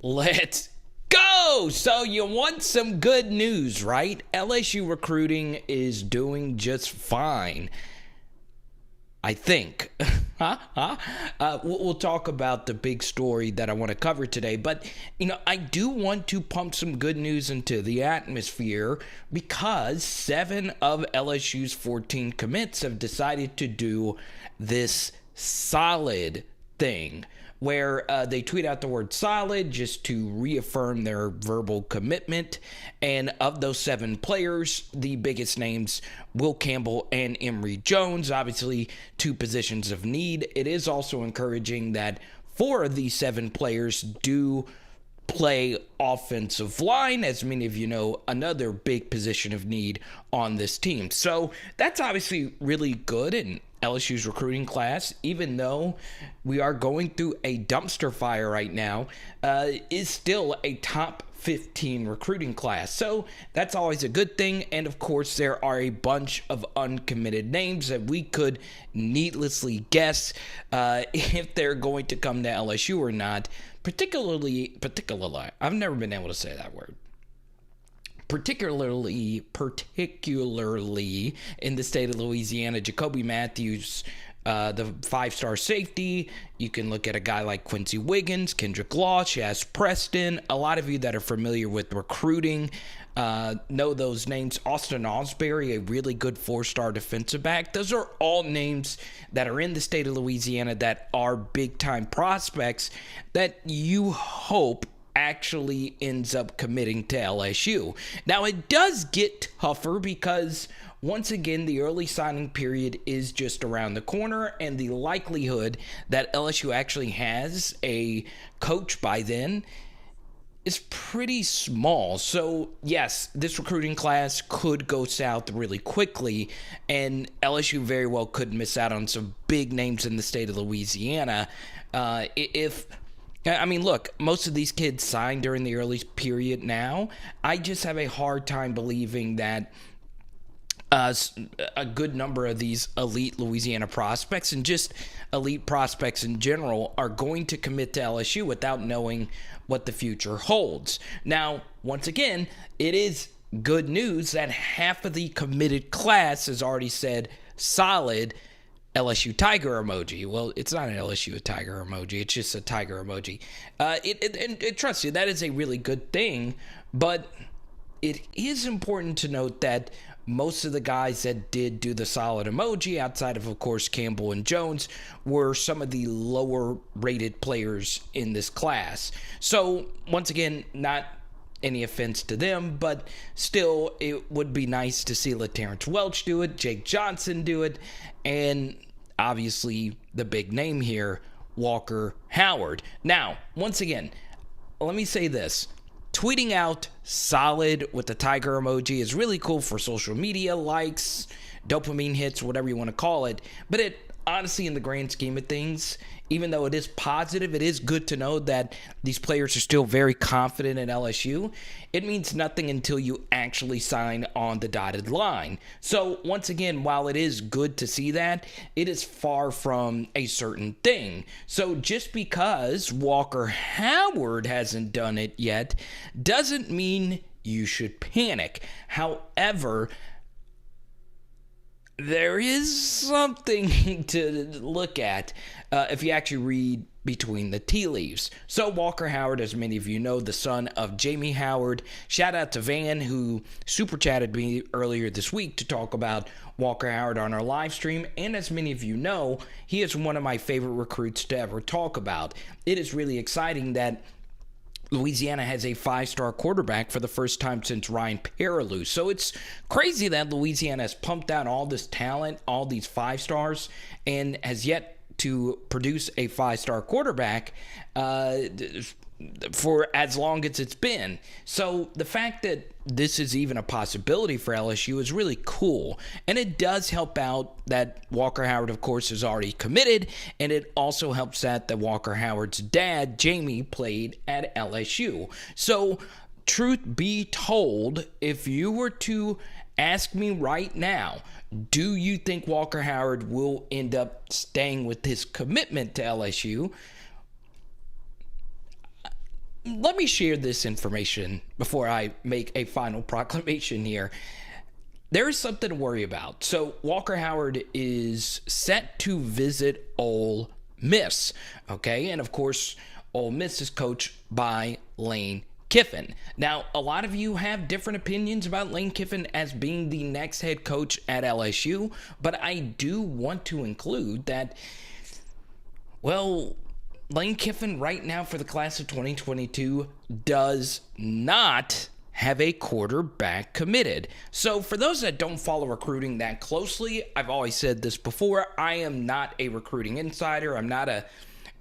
Let's go! So, you want some good news, right? LSU recruiting is doing just fine. I think. We'll talk about the big story that I want to cover today. But, I do want to pump some good news into the atmosphere because 7 of LSU's 14 commits have decided to do this solid thing where they tweet out the word solid just to reaffirm their verbal commitment. And of those 7 players, the biggest names, Will Campbell and Emery Jones, obviously 2 positions of need. It is also encouraging that 4 of these 7 players do play offensive line, as many of you know, another big position of need on this team. So that's obviously really good in LSU's recruiting class, even though we are going through a dumpster fire right now, is still a top 15 recruiting class. So that's always a good thing. And of course, there are a bunch of uncommitted names that we could needlessly guess if they're going to come to LSU or not. Particularly, I've never been able to say that word. Particularly in the state of Louisiana, Jacoby Matthews, the 5-star safety. You can look at a guy like Quincy Wiggins, Kendrick Law, Chaz Preston. A lot of you that are familiar with recruiting know those names. Austin Osbury, a really good 4-star defensive back. Those are all names that are in the state of Louisiana that are big-time prospects that you hope actually ends up committing to LSU. Now, it does get tougher because, once again, the early signing period is just around the corner, and the likelihood that LSU actually has a coach by then is pretty small. So, yes, this recruiting class could go south really quickly, and LSU very well could miss out on some big names in the state of Louisiana look, most of these kids signed during the early period now. I just have a hard time believing that a good number of these elite Louisiana prospects and just elite prospects in general are going to commit to LSU without knowing what the future holds. Now, once again, it is good news that half of the committed class has already said solid LSU tiger emoji. Well, it's not an LSU tiger emoji. It's just a tiger emoji. Trust you, that is a really good thing. But it is important to note that most of the guys that did do the solid emoji, outside of course, Campbell and Jones, were some of the lower rated players in this class. So, once again, not any offense to them, but still, it would be nice to see LaTerrence Welch do it, Jake Johnson do it, and obviously the big name here, Walker Howard. Now, once again, let me say this. Tweeting out solid with the tiger emoji is really cool for social media, likes, dopamine hits, whatever you want to call it, but it honestly, in the grand scheme of things, even though it is positive, it is good to know that these players are still very confident in LSU. It means nothing until you actually sign on the dotted line. So, once again, while it is good to see that, it is far from a certain thing. So, just because Walker Howard hasn't done it yet doesn't mean you should panic. However, there is something to look at if you actually read between the tea leaves. So Walker Howard, as many of you know, the son of Jamie Howard. Shout out to Van, who super chatted me earlier this week to talk about Walker Howard on our live stream. And as many of you know, he is one of my favorite recruits to ever talk about. It is really exciting that Louisiana has a 5-star quarterback for the first time since Ryan Perilou. So it's crazy that Louisiana has pumped out all this talent, all these 5-stars, and has yet to produce a 5-star quarterback for as long as it's been. So the fact that this is even a possibility for LSU is really cool. And it does help out that Walker Howard, of course, is already committed. And it also helps that Walker Howard's dad, Jamie, played at LSU. So truth be told, if you were to ask me right now, do you think Walker Howard will end up staying with his commitment to LSU? let me share this information before I make a final proclamation here. There is something to worry about. So Walker Howard is set to visit Ole Miss, okay? And of course, Ole Miss is coached by Lane Kiffin. Now, a lot of you have different opinions about Lane Kiffin as being the next head coach at LSU, but I do want to include that, well, Lane Kiffin right now for the class of 2022 does not have a quarterback committed. So for those that don't follow recruiting that closely, I've always said this before, I am not a recruiting insider. I'm not a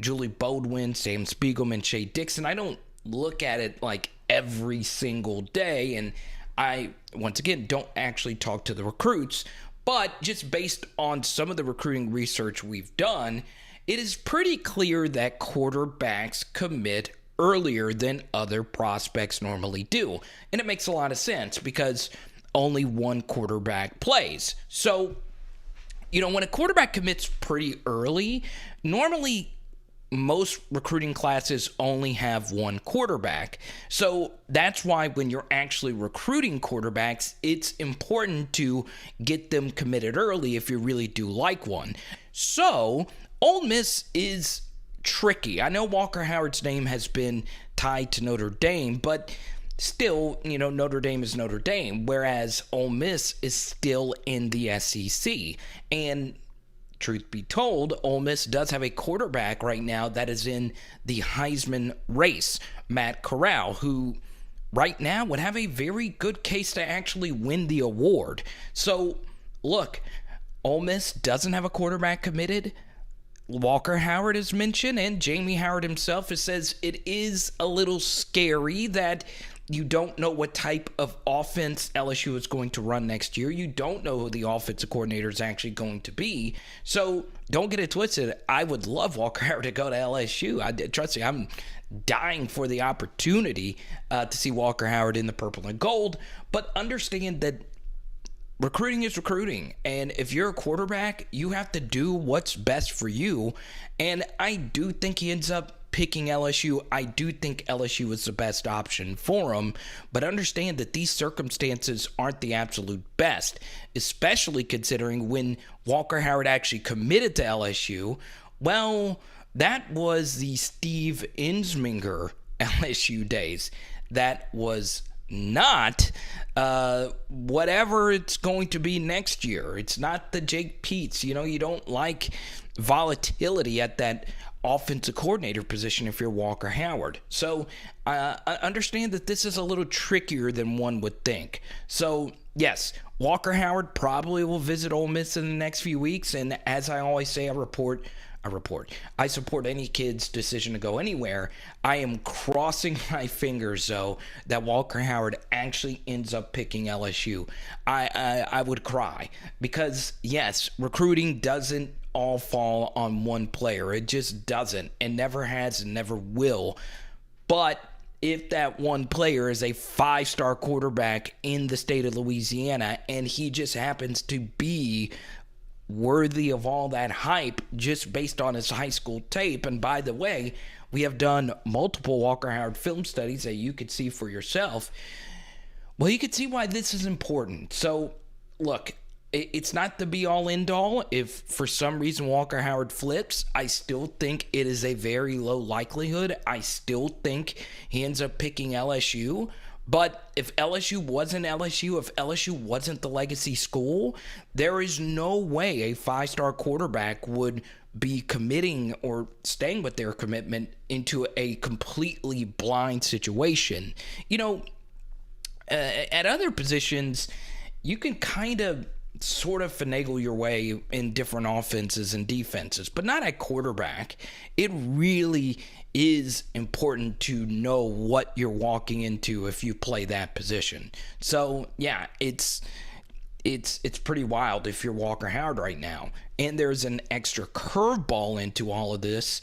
Julie Baldwin, Sam Spiegelman, Shea Dixon. I don't look at it like every single day, and I once again don't actually talk to the recruits, but just based on some of the recruiting research we've done, it is pretty clear that quarterbacks commit earlier than other prospects normally do. And it makes a lot of sense because only one quarterback plays. So, when a quarterback commits pretty early, normally most recruiting classes only have one quarterback. So that's why when you're actually recruiting quarterbacks, it's important to get them committed early if you really do like one. So Ole Miss is tricky. I know Walker Howard's name has been tied to Notre Dame, but still, Notre Dame is Notre Dame, whereas Ole Miss is still in the SEC. And truth be told, Ole Miss does have a quarterback right now that is in the Heisman race, Matt Corral, who right now would have a very good case to actually win the award. So, look, Ole Miss doesn't have a quarterback committed. Walker Howard is mentioned, and Jamie Howard himself says it is a little scary that you don't know what type of offense LSU is going to run next year. You don't know who the offensive coordinator is actually going to be. So don't get it twisted. I would love Walker Howard to go to LSU. Trust me, I'm dying for the opportunity to see Walker Howard in the purple and gold. But understand that recruiting is recruiting, and if you're a quarterback, you have to do what's best for you. And I do think he ends up picking LSU. I do think LSU is the best option for him, but understand that these circumstances aren't the absolute best, especially considering when Walker Howard actually committed to LSU. Well, that was the Steve Ensminger LSU days. That was not whatever it's going to be next year. It's not the Jake Peets. You don't like volatility at that offensive coordinator position if you're Walker Howard. So I understand that this is a little trickier than one would think. So yes, Walker Howard probably will visit Ole Miss in the next few weeks, and as I always say, I support any kid's decision to go anywhere. I am crossing my fingers, though, that Walker Howard actually ends up picking LSU. I would cry because, yes, recruiting doesn't all fall on one player. It just doesn't, and never has and never will. But if that one player is a 5-star quarterback in the state of Louisiana and he just happens to be worthy of all that hype just based on his high school tape. And by the way, we have done multiple Walker Howard film studies that you could see for yourself. Well, you could see why this is important. So, look, it's not the be-all, end-all. If for some reason Walker Howard flips, I still think it is a very low likelihood. I still think he ends up picking LSU. But if LSU wasn't LSU, if LSU wasn't the legacy school, there is no way a 5-star quarterback would be committing or staying with their commitment into a completely blind situation. At other positions, you can kind of sort of finagle your way in different offenses and defenses, but not at quarterback. It really is important to know what you're walking into if you play that position. So yeah, it's pretty wild if you're Walker Howard right now. And there's an extra curveball into all of this.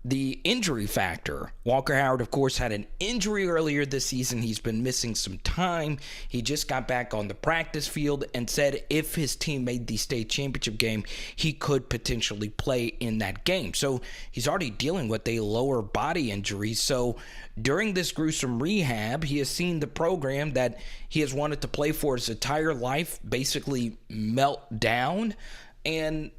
the injury factor. Walker Howard, of course, had an injury earlier this season. He's been missing some time. He just got back on the practice field and said if his team made the state championship game, he could potentially play in that game. So he's already dealing with a lower body injury. So during this gruesome rehab, he has seen the program that he has wanted to play for his entire life basically melt down. And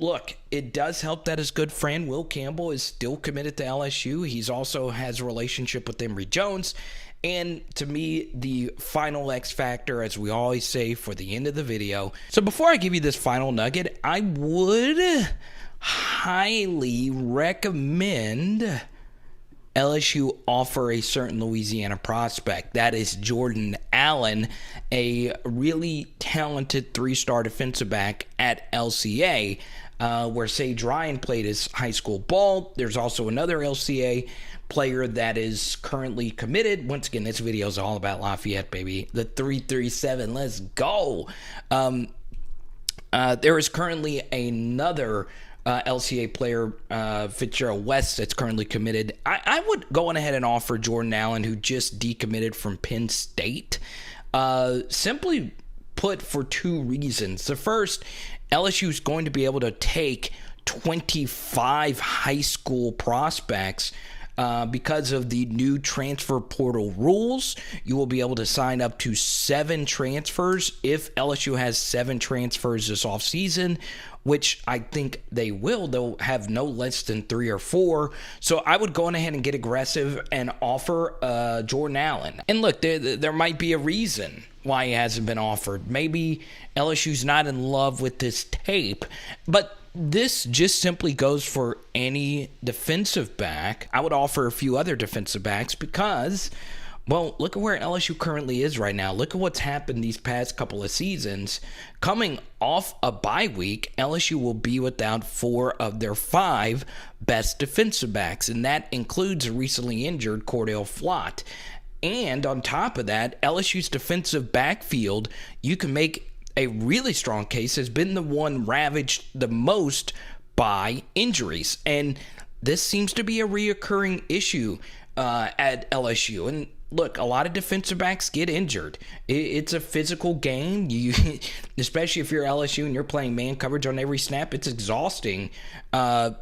look, it does help that his good friend Will Campbell is still committed to LSU. He's also has a relationship with Emery Jones. And to me, the final X factor, as we always say for the end of the video. So before I give you this final nugget, I would highly recommend LSU offer a certain Louisiana prospect. That is Jordan Allen, a really talented three-star defensive back at LCA, where Sage Ryan played his high school ball. There's also another LCA player that is currently committed. Once again, this video is all about Lafayette, baby. The 337, let's go. There is currently another LCA player, Fitzgerald West, that's currently committed. I would go on ahead and offer Jordan Allen, who just decommitted from Penn State, simply put for two reasons. The first, LSU is going to be able to take 25 high school prospects because of the new transfer portal rules. You will be able to sign up to 7 transfers if LSU has 7 transfers this offseason, which I think they will. They'll have no less than 3 or 4. So I would go on ahead and get aggressive and offer Jordan Allen. And look, there might be a reason why he hasn't been offered. Maybe LSU's not in love with this tape, but this just simply goes for any defensive back. I would offer a few other defensive backs because, well, look at where LSU currently is right now. Look at what's happened these past couple of seasons. Coming off a bye week, LSU will be without 4 of their 5 best defensive backs, and that includes a recently injured Cordell Flott. And on top of that, LSU's defensive backfield, you can make a really strong case, has been the one ravaged the most by injuries. And this seems to be a reoccurring issue at LSU. And look, a lot of defensive backs get injured. It's a physical game. Especially if you're LSU and you're playing man coverage on every snap, it's exhausting. You're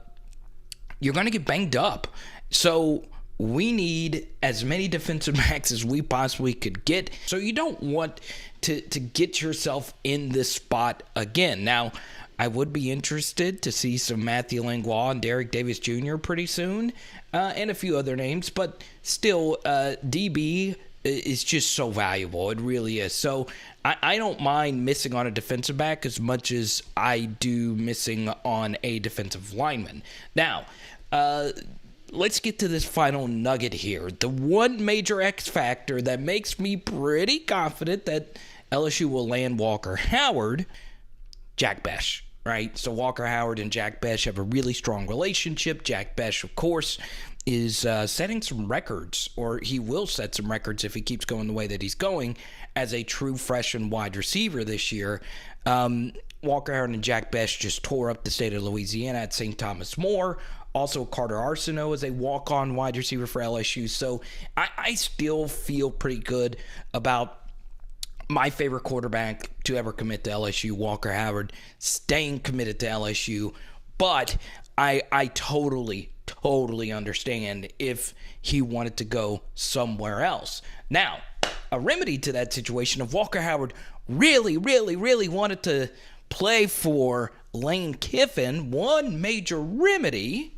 going to get banged up. So we need as many defensive backs as we possibly could get. So you don't want to get yourself in this spot again. Now, I would be interested to see some Matthew Langlois and Derek Davis Jr. pretty soon, and a few other names. But still, DB is just so valuable. It really is. So I don't mind missing on a defensive back as much as I do missing on a defensive lineman. Now, let's get to this final nugget here. The one major X factor that makes me pretty confident that LSU will land Walker Howard, Jack Bech, right? So Walker Howard and Jack Bech have a really strong relationship. Jack Bech, of course, is setting some records, or he will set some records if he keeps going the way that he's going as a true freshman wide receiver this year. Walker Howard and Jack Bech just tore up the state of Louisiana at St. Thomas More. Also, Carter Arsenault is a walk-on wide receiver for LSU. So I still feel pretty good about my favorite quarterback to ever commit to LSU, Walker Howard, staying committed to LSU. But I totally understand if he wanted to go somewhere else. Now, a remedy to that situation, if Walker Howard really wanted to play for Lane Kiffin, one major remedy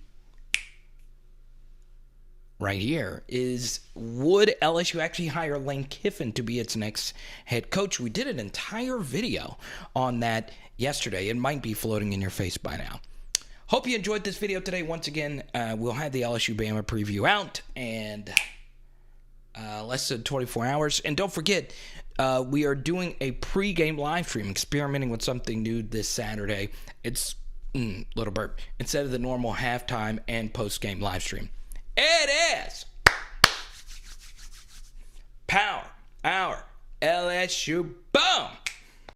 right here is, would LSU actually hire Lane Kiffin to be its next head coach? We did an entire video on that yesterday. It might be floating in your face by now. Hope you enjoyed this video today. Once again, we'll have the LSU Bama preview out and less than 24 hours. And don't forget, we are doing a pregame live stream, experimenting with something new this Saturday. It's little burp, instead of the normal halftime and postgame live stream. It is Power Hour LSU. Boom!